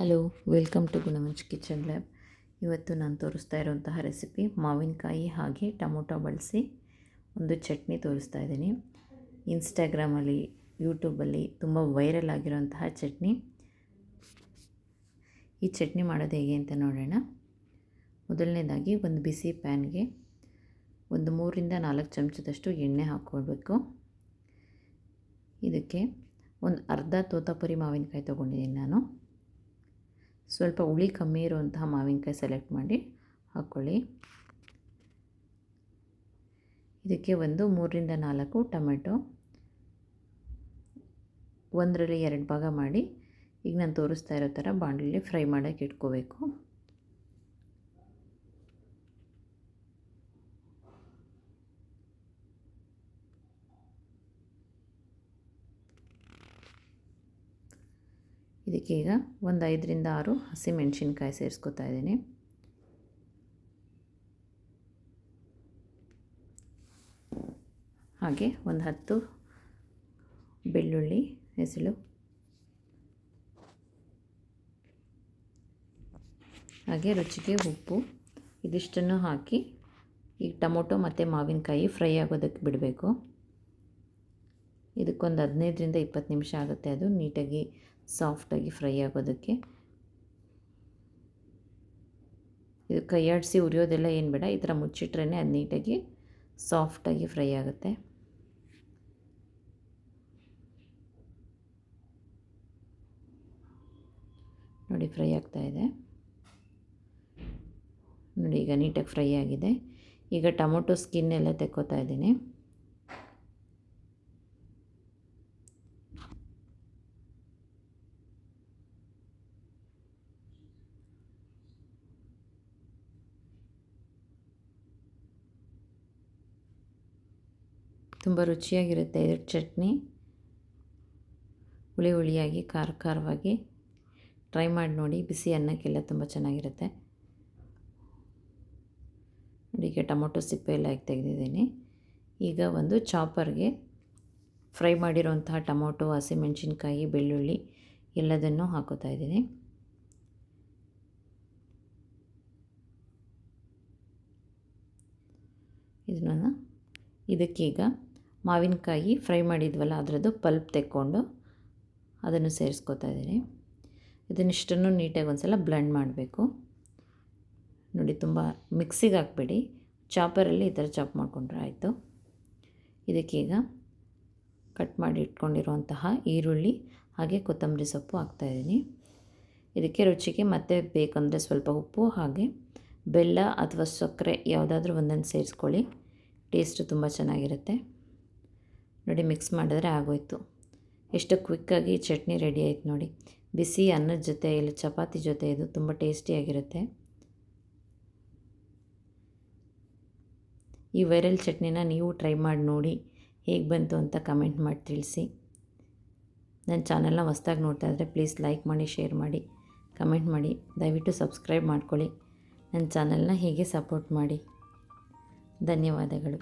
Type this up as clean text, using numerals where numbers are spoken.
Hello, welcome to ಗುಣವಂಚ್ kitchen lab. ಇವತ್ತು ನಾನು ತೋರಿಸ್ತಾ ಇರೋಂತಹ ರೆಸಿಪಿ ಮಾವಿನಕಾಯಿ ಹಾಗೆ ಟೊಮೊಟೊ ಬಳಸಿ ಒಂದು ಚಟ್ನಿ ತೋರಿಸ್ತಾ ಇದ್ದೀನಿ. ಇನ್ಸ್ಟಾಗ್ರಾಮಲ್ಲಿ, ಯೂಟ್ಯೂಬಲ್ಲಿ ತುಂಬ ವೈರಲ್ ಆಗಿರೋಂತಹ ಚಟ್ನಿ. ಈ ಚಟ್ನಿ ಮಾಡೋದು ಹೇಗೆ ಅಂತ ನೋಡೋಣ. ಮೊದಲನೇದಾಗಿ ಒಂದು ಬಿಸಿ ಪ್ಯಾನ್ಗೆ ಒಂದು 3-4 ಚಮಚದಷ್ಟು ಎಣ್ಣೆ ಹಾಕ್ಕೊಳ್ಬೇಕು. ಇದಕ್ಕೆ ಒಂದು ಅರ್ಧ ತೋತಾಪುರಿ ಮಾವಿನಕಾಯಿ ತೊಗೊಂಡಿದ್ದೀನಿ ನಾನು. ಸ್ವಲ್ಪ ಹುಳಿ ಕಮ್ಮಿ ಇರುವಂತಹ ಮಾವಿನಕಾಯಿ ಸೆಲೆಕ್ಟ್ ಮಾಡಿ ಹಾಕ್ಕೊಳ್ಳಿ. ಇದಕ್ಕೆ ಒಂದು 3-4 ಟೊಮೆಟೊ, 1ರಲ್ಲಿ 2 ಭಾಗ ಮಾಡಿ ಈಗ ನಾನು ತೋರಿಸ್ತಾ ಇರೋ ಥರ ಬಾಣಲೆಯಲ್ಲಿ ಫ್ರೈ ಮಾಡೋಕ್ಕೆ ಇಟ್ಕೋಬೇಕು. ಇದಕ್ಕೆ ಈಗ ಒಂದು 5-6 ಹಸಿಮೆಣಸಿನ್ಕಾಯಿ ಸೇರಿಸ್ಕೊತಾ ಇದ್ದೀನಿ. ಹಾಗೆ ಒಂದು 10 ಬೆಳ್ಳುಳ್ಳಿ ಹೆಸಳು, ಹಾಗೆ ರುಚಿಗೆ ಉಪ್ಪು, ಇದಿಷ್ಟನ್ನು ಹಾಕಿ ಈಗ ಟೊಮೊಟೊ ಮತ್ತು ಮಾವಿನಕಾಯಿ ಫ್ರೈ ಆಗೋದಕ್ಕೆ ಬಿಡಬೇಕು. ಇದಕ್ಕೊಂದು 15-20 ನಿಮಿಷ ಆಗುತ್ತೆ ಅದು ನೀಟಾಗಿ ಸಾಫ್ಟಾಗಿ ಫ್ರೈ ಆಗೋದಕ್ಕೆ. ಇದು ಕೈಯಾಡಿಸಿ ಉರಿಯೋದೆಲ್ಲ ಏನು ಬೇಡ, ಈ ಥರ ಮುಚ್ಚಿಟ್ರೇ ಅದು ನೀಟಾಗಿ ಸಾಫ್ಟಾಗಿ ಫ್ರೈ ಆಗುತ್ತೆ. ನೋಡಿ ಫ್ರೈ ಆಗ್ತಾಯಿದೆ ನೋಡಿ, ಈಗ ನೀಟಾಗಿ ಫ್ರೈ ಆಗಿದೆ. ಈಗ ಟೊಮೊಟೊ ಸ್ಕಿನ್ ಎಲ್ಲ ತೆಕ್ಕೋತಾ ಇದ್ದೀನಿ. ತುಂಬ ರುಚಿಯಾಗಿರುತ್ತೆ ಇದು ಚಟ್ನಿ. ಹುಳಿ ಹುಳಿಯಾಗಿ ಖಾರ ಖಾರವಾಗಿ ಟ್ರೈ ಮಾಡಿ ನೋಡಿ. ಬಿಸಿ ಅನ್ನಕ್ಕೆಲ್ಲ ತುಂಬ ಚೆನ್ನಾಗಿರುತ್ತೆ. ನೋಡಿ ಈಗ ಟೊಮೊಟೊ ಸಿಪ್ಪೆ ಎಲ್ಲ ತೆಗೆದಿದ್ದೀನಿ. ಈಗ ಒಂದು ಚಾಪರ್ಗೆ ಫ್ರೈ ಮಾಡಿರೋಂತಹ ಟೊಮೊಟೊ, ಹಸಿಮೆಣಸಿನ್ಕಾಯಿ, ಬೆಳ್ಳುಳ್ಳಿ ಎಲ್ಲದನ್ನು ಹಾಕೋತಾ ಇದ್ದೀನಿ. ಇದಕ್ಕೀಗ ಮಾವಿನಕಾಯಿ ಫ್ರೈ ಮಾಡಿದ್ವಲ್ಲ ಅದರದ್ದು ಪಲ್ಪ್ ತೆಕ್ಕೊಂಡು ಅದನ್ನು ಸೇರಿಸ್ಕೊತಾ ಇದ್ದೀನಿ. ಇದನ್ನಿಷ್ಟನ್ನು ನೀಟಾಗಿ ಒಂದು ಸಲ ಬ್ಲೆಂಡ್ ಮಾಡಬೇಕು. ನೋಡಿ, ತುಂಬ ಮಿಕ್ಸಿಗೆ ಹಾಕಬೇಡಿ, ಚಾಪರಲ್ಲಿ ಈ ಥರ ಚಾಪ್ ಮಾಡಿಕೊಂಡ್ರೆ ಆಯಿತು. ಇದಕ್ಕೀಗ ಕಟ್ ಮಾಡಿ ಇಟ್ಕೊಂಡಿರುವಂತಹ ಈರುಳ್ಳಿ ಹಾಗೆ ಕೊತ್ತಂಬರಿ ಸೊಪ್ಪು ಹಾಕ್ತಾಯಿದ್ದೀನಿ. ಇದಕ್ಕೆ ರುಚಿಗೆ ಮತ್ತೆ ಬೇಕಂದರೆ ಸ್ವಲ್ಪ ಉಪ್ಪು ಹಾಗೆ ಬೆಲ್ಲ ಅಥವಾ ಸಕ್ಕರೆ ಯಾವುದಾದ್ರೂ ಒಂದನ್ನು ಸೇರಿಸ್ಕೊಳ್ಳಿ. ಟೇಸ್ಟು ತುಂಬ ಚೆನ್ನಾಗಿರುತ್ತೆ. ನೋಡಿ, ಮಿಕ್ಸ್ ಮಾಡಿದ್ರೆ ಆಗೋಯ್ತು. ಎಷ್ಟು ಕ್ವಿಕ್ಕಾಗಿ ಚಟ್ನಿ ರೆಡಿ ಆಯ್ತು ನೋಡಿ. ಬಿಸಿ ಅನ್ನದ ಜೊತೆ ಇಲ್ಲ ಚಪಾತಿ ಜೊತೆ ಇದು ತುಂಬ ಟೇಸ್ಟಿಯಾಗಿರುತ್ತೆ. ಈ ವೈರಲ್ ಚಟ್ನಿನ ನೀವು ಟ್ರೈ ಮಾಡಿ ನೋಡಿ, ಹೇಗೆ ಬಂತು ಅಂತ ಕಮೆಂಟ್ ಮಾಡಿ ತಿಳಿಸಿ. ನನ್ನ ಚಾನಲ್ನ ಹೊಸ್ದಾಗಿ ನೋಡ್ತಾ ಇದ್ದರೆ ಪ್ಲೀಸ್ ಲೈಕ್ ಮಾಡಿ, ಶೇರ್ ಮಾಡಿ, ಕಮೆಂಟ್ ಮಾಡಿ. ದಯವಿಟ್ಟು ಸಬ್ಸ್ಕ್ರೈಬ್ ಮಾಡ್ಕೊಳ್ಳಿ. ನನ್ನ ಚಾನಲ್ನ ಹೀಗೆ ಸಪೋರ್ಟ್ ಮಾಡಿ. ಧನ್ಯವಾದಗಳು.